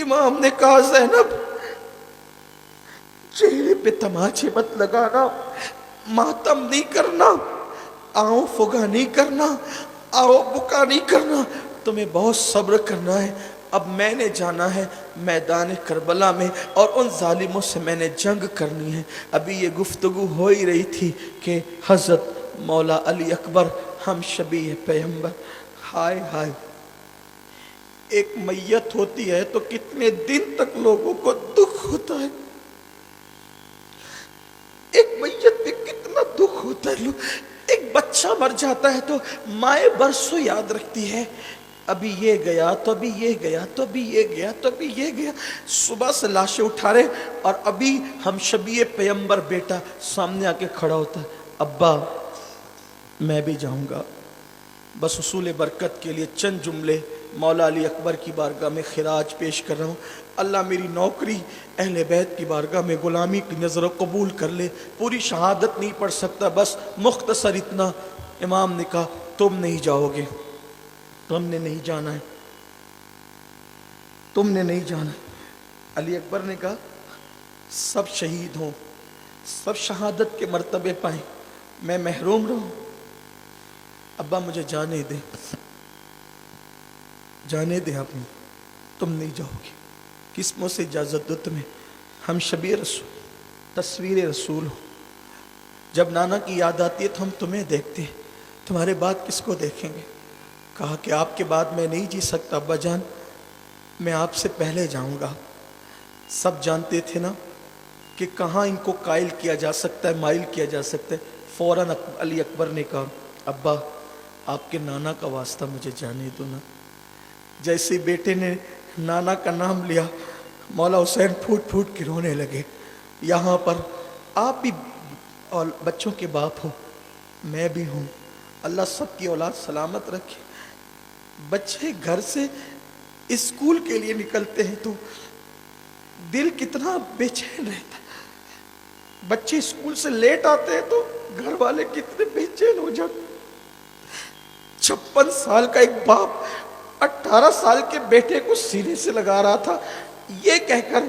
इमाम ने कहा ज़ैनब चेहरे पे तमाचे मत लगाना, मातम नहीं करना, आओ फुगा नहीं करना, आओ बुका नहीं करना, तुम्हें बहुत सब्र करना है। अब मैंने जाना है मैदान करबला में और उन जालिमों से मैंने जंग करनी है। अभी ये गुफ्तगू हो ही रही थी कि हज़रत मौला अली अकबर हम शबीह पैगंबर, हाय हाय, एक मैयत होती है तो कितने दिन तक लोगों को दुख होता है, एक मैयत पे कितना दुख होता है। एक बच्चा मर जाता है तो माए बरसों याद रखती है, अभी ये गया तो अभी ये गया तो अभी ये गया तो अभी ये गया, सुबह से लाशें उठा रहे और अभी हम शबीए पैगंबर बेटा सामने आके खड़ा होता है, अब्बा मैं भी जाऊंगा। बस उसूल बरकत के लिए चंद जुमले मौला अली अकबर की बारगाह में खिराज पेश कर रहा हूँ। अल्लाह मेरी नौकरी अहले बैत की बारगाह में ग़ुलामी की नज़र कबूल कर ले। पूरी शहादत नहीं पढ़ सकता, बस मुख्तसर इतना। इमाम ने कहा तुम नहीं जाओगे, तुमने नहीं जाना है, तुमने नहीं जाना है। अली अकबर ने कहा सब शहीद हों, सब शहादत के मर्तबे पाएं, मैं महरूम रहूं। अब्बा मुझे जाने दे, जाने दे, आप तुम नहीं जाओगे, किस मुँह से इजाज़त दो तुम्हें? हम शबीए रसूल, तस्वीर रसूल हो। जब नाना की याद आती है तो हम तुम्हें देखते हैं, तुम्हारे बाद किसको देखेंगे? कहा कि आपके बाद मैं नहीं जी सकता अब्बा जान, मैं आपसे पहले जाऊंगा। सब जानते थे ना कि कहाँ इनको कायल किया जा सकता है, माइल किया जा सकता है। फ़ौरन अली अकबर ने कहा अब्बा आपके नाना का वास्ता मुझे जाने दो ना। जैसे ही बेटे ने नाना का नाम लिया, मौला हुसैन फूट फूट के रोने लगे। यहाँ पर आप भी और बच्चों के बाप हो, मैं भी हूँ, अल्लाह सबकी औलाद सलामत रखे। बच्चे घर से स्कूल के लिए निकलते हैं तो दिल कितना बेचैन रहता है। बच्चे स्कूल से लेट आते हैं तो घर वाले कितने बेचैन हो जाते। 56 साल का एक बाप 18 साल के बेटे को सीने से लगा रहा था, ये कहकर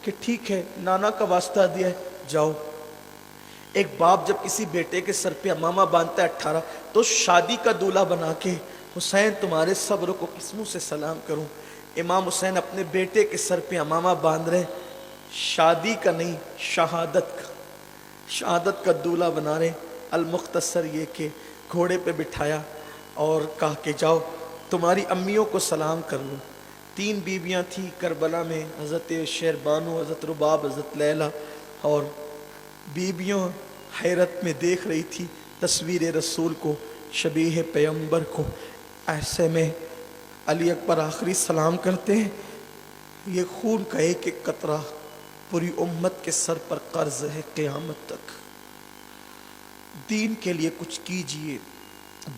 कि ठीक है नाना का वास्ता दिया है जाओ। एक बाप जब किसी बेटे के सर पे अमामा बांधता है 18, तो शादी का दूल्हा बना के हुसैन तुम्हारे सब्र को किस मुँह से सलाम करूं। इमाम हुसैन अपने बेटे के सर पे अमामा बांध रहे, शादी का नहीं शहादत का, शहादत का दूल्हा बना रहे। अल-मुख्तसर ये कि घोड़े पे बिठाया और कहा कि जाओ तुम्हारी अम्मियों को सलाम कर लो। 3 बीवियां थी करबला में, हज़रत शेरबानो, हज़रत रुबाब, हज़रत लैला, और बीवियों हैरत में देख रही थी तस्वीर रसूल को, शबीह पैगंबर को। ऐसे में अली अकबर आखिरी सलाम करते हैं, ये खून का एक एक कतरा पूरी उम्मत के सर पर कर्ज है क़यामत तक। दीन के लिए कुछ कीजिए,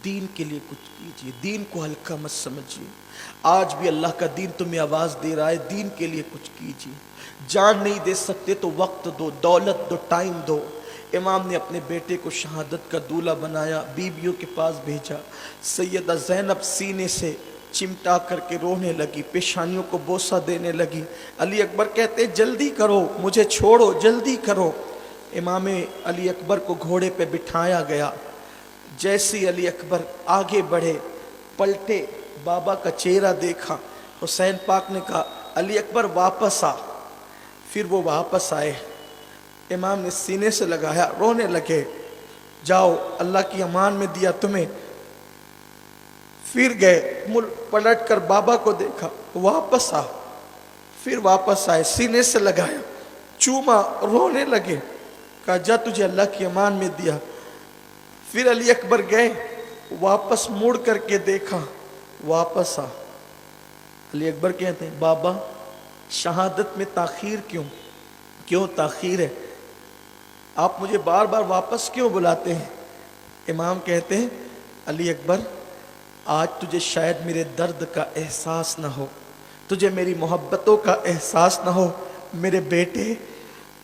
दीन के लिए कुछ कीजिए, दीन को हल्का मत समझिए। आज भी अल्लाह का दीन तुम्हें आवाज़ दे रहा है, दीन के लिए कुछ कीजिए। जान नहीं दे सकते तो वक्त दो, दौलत दो, टाइम दो। इमाम ने अपने बेटे को शहादत का दूल्हा बनाया, बीबियों के पास भेजा। सैयदा ज़ैनब सीने से चिमटा करके रोने लगी, पेशानियों को बोसा देने लगी। अली अकबर कहते जल्दी करो, मुझे छोड़ो, जल्दी करो। इमाम अली अकबर को घोड़े पे बिठाया गया। जैसे अली अकबर आगे बढ़े, पलटे, बाबा का चेहरा देखा, हुसैन पाक ने कहा अली अकबर वापस आ। फिर वो वापस आए, इमाम ने सीने से लगाया, रोने लगे, जाओ अल्लाह की अमान में दिया तुम्हें। फिर गए, मुड़ पलट कर बाबा को देखा, वापस आ। फिर वापस आए, सीने से लगाया, चूमा, रोने लगे, कहा जा तुझे अल्लाह की अमान में दिया। फिर अली अकबर गए, वापस मुड़ करके देखा, वापस आ। अली अकबर कहते हैं बाबा शहादत में ताखीर क्यों, क्यों ताखीर है, आप मुझे बार बार वापस क्यों बुलाते हैं? इमाम कहते हैं अली अकबर आज तुझे शायद मेरे दर्द का एहसास ना हो, तुझे मेरी मोहब्बतों का एहसास ना हो। मेरे बेटे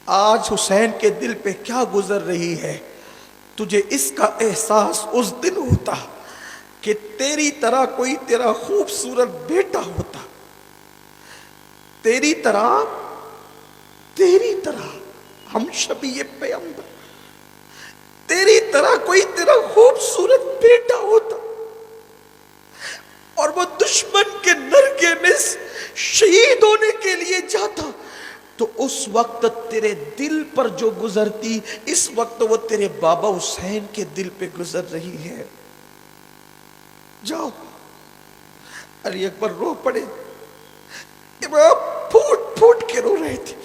आज हुसैन के दिल पे क्या गुजर रही है, तुझे इसका एहसास उस दिन होता कि तेरी तरह कोई तेरा खूबसूरत बेटा होता। تیری طرح ہم شبیہ پیغمبر، تیری طرح کوئی تیرا خوبصورت بیٹا ہوتا اور وہ دشمن کے نرگے میں شہید ہونے کے لیے جاتا، تو اس وقت تیرے دل پر جو گزرتی، اس وقت وہ تیرے بابا حسین کے دل پہ گزر رہی ہے۔ جاؤ۔ علی اکبر رو پڑے، امام پھوٹ پھوٹ کے رو رہے تھے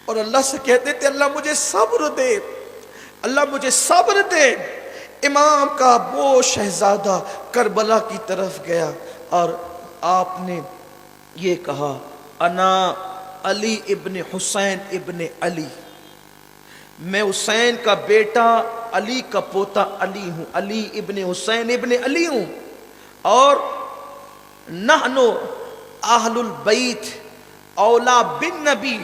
اور اللہ سے کہتے تھے اللہ مجھے صبر دے، اللہ مجھے صبر دے۔ امام کا وہ شہزادہ کربلا کی طرف گیا اور آپ نے یہ کہا انا علی ابن حسین ابن علی، میں حسین کا بیٹا علی کا پوتا علی ہوں، علی ابن حسین ابن علی ہوں، اور نحنو اہل البیت اولا بن نبی،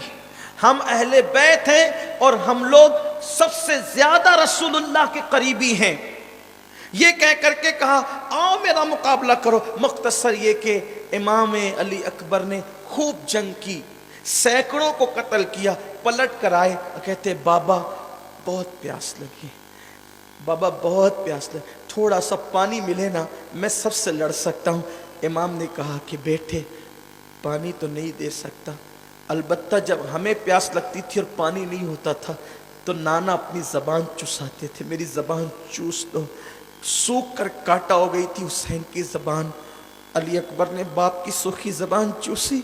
ہم اہل بیت ہیں اور ہم لوگ سب سے زیادہ رسول اللہ کے قریبی ہیں۔ یہ کہہ کر کے کہا آؤ میرا مقابلہ کرو۔ مختصر یہ کہ امام علی اکبر نے خوب جنگ کی، سینکڑوں کو قتل کیا، پلٹ کر آئے، کہتے بابا بہت پیاس لگی، بابا بہت پیاس لگی، تھوڑا سا پانی ملے نا میں سب سے لڑ سکتا ہوں۔ امام نے کہا کہ بیٹے پانی تو نہیں دے سکتا، البتہ جب ہمیں پیاس لگتی تھی اور پانی نہیں ہوتا تھا تو نانا اپنی زبان چوساتے تھے، میری زبان چوس دو۔ سوکھ کر کاٹا ہو گئی تھی حسین کی زبان، علی اکبر نے باپ کی سوکھی زبان چوسی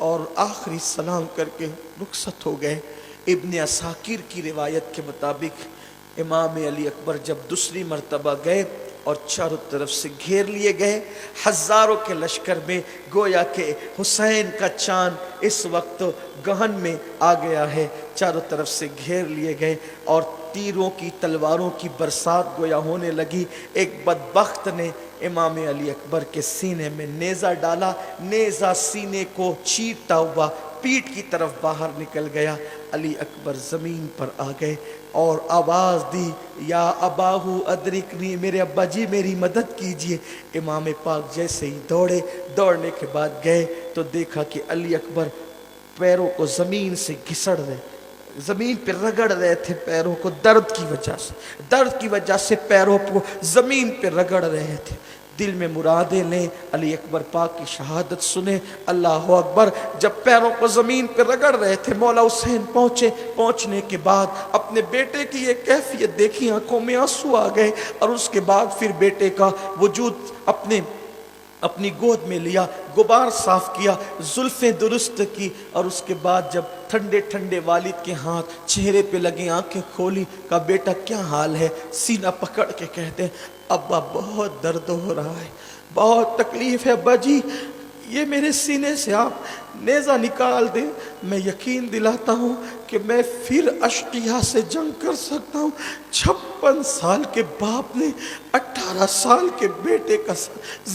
اور آخری سلام کر کے رخصت ہو گئے۔ ابن عساکر کی روایت کے مطابق امام علی اکبر جب دوسری مرتبہ گئے اور چاروں طرف سے گھیر لیے گئے، ہزاروں کے لشکر میں، گویا کہ حسین کا چاند اس وقت گہن میں آ گیا ہے، چاروں طرف سے گھیر لیے گئے اور تیروں کی تلواروں کی برسات گویا ہونے لگی۔ ایک بدبخت نے امام علی اکبر کے سینے میں نیزہ ڈالا، نیزہ سینے کو چیرتا ہوا پیٹھ کی طرف باہر نکل گیا۔ علی اکبر زمین پر آ گئے اور آواز دی یا اباہو ادرکنی، میرے ابا جی میری مدد کیجئے۔ امام پاک جیسے ہی دوڑے، دوڑنے کے بعد گئے تو دیکھا کہ علی اکبر پیروں کو زمین سے گھسڑ رہے، زمین پہ رگڑ رہے تھے پیروں کو، درد کی وجہ سے پیروں کو زمین پہ رگڑ رہے تھے۔ دل میں مرادیں لیں، علی اکبر پاک کی شہادت سنیں، اللہ اکبر۔ جب پیروں کو زمین پہ رگڑ رہے تھے مولا حسین پہنچے، پہنچنے کے بعد اپنے بیٹے کی یہ کیفیت دیکھی، آنکھوں میں آنسو آ گئے، اور اس کے بعد پھر بیٹے کا وجود اپنی گود میں لیا، غبار صاف کیا، زلفیں درست کی، اور اس کے بعد جب ٹھنڈے ٹھنڈے والد کے ہاتھ چہرے پہ لگے، آنکھیں کھولی، کہا بیٹا کیا حال ہے؟ سینہ پکڑ کے کہتے ہیں ابا بہت درد ہو رہا ہے، بہت تکلیف ہے ابا جی، یہ میرے سینے سے آپ نیزہ نکال دیں، میں یقین دلاتا ہوں کہ میں پھر اشقیہ سے جنگ کر سکتا ہوں۔ 56 سال کے باپ نے 18 سال کے بیٹے کا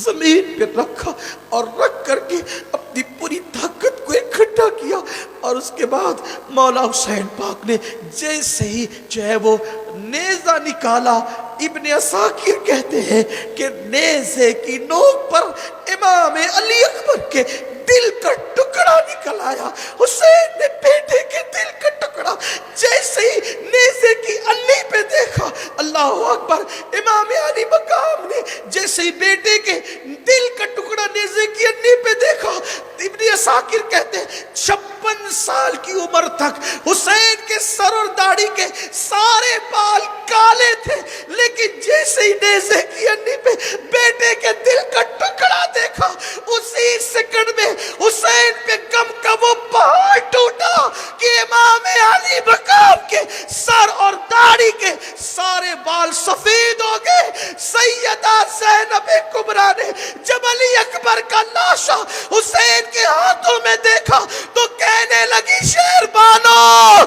زمین پہ رکھا اور رکھ کر کے اپنی پوری طاقت کو اکٹھا کیا، اور اس کے بعد مولا حسین پاک نے جیسے ہی جو ہے وہ نیزہ نکالا، ابن عساکر کہتے ہیں کہ نیزے کی نوک پر امام علی اکبر کے دل کا ٹکڑا نکل آیا۔ حسین نے بیٹے کے دل کا ٹکڑا جیسے ہی نیزے کی الی پہ دیکھا، اللہ اکبر، امام علی مقام نے جیسے ہی بیٹے کے دل کا ٹکڑا نیزے کی الی پہ دیکھا، ابن عساکر کہتے ہیں 56 سال کی عمر تک حسین کے سر اور داڑھی کے سارے بال کالے تھے، لیکن جیسے ہی نیزے کی الی پہ بیٹے کے دل کا ٹکڑا دیکھا، اسی سیکنڈ میں حسین پہ غم کا وہ پہاڑ ٹوٹا کہ امام علی مقام کے سر اور داڑھی کے سارے بال سفید ہو گئے۔ سیدہ زینب کبریٰ نے جب علی اکبر کا لاشا حسین کے ہاتھوں میں دیکھا تو کہنے لگی شیر بانو،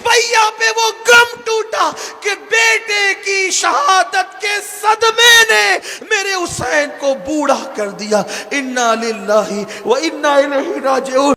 بھیا پہ وہ غم ٹوٹا کہ بیٹے کی شہادت کے صدمے نے میرے حسین کو بوڑھا کر دیا۔ انا للہ و انا الیہ راجعون۔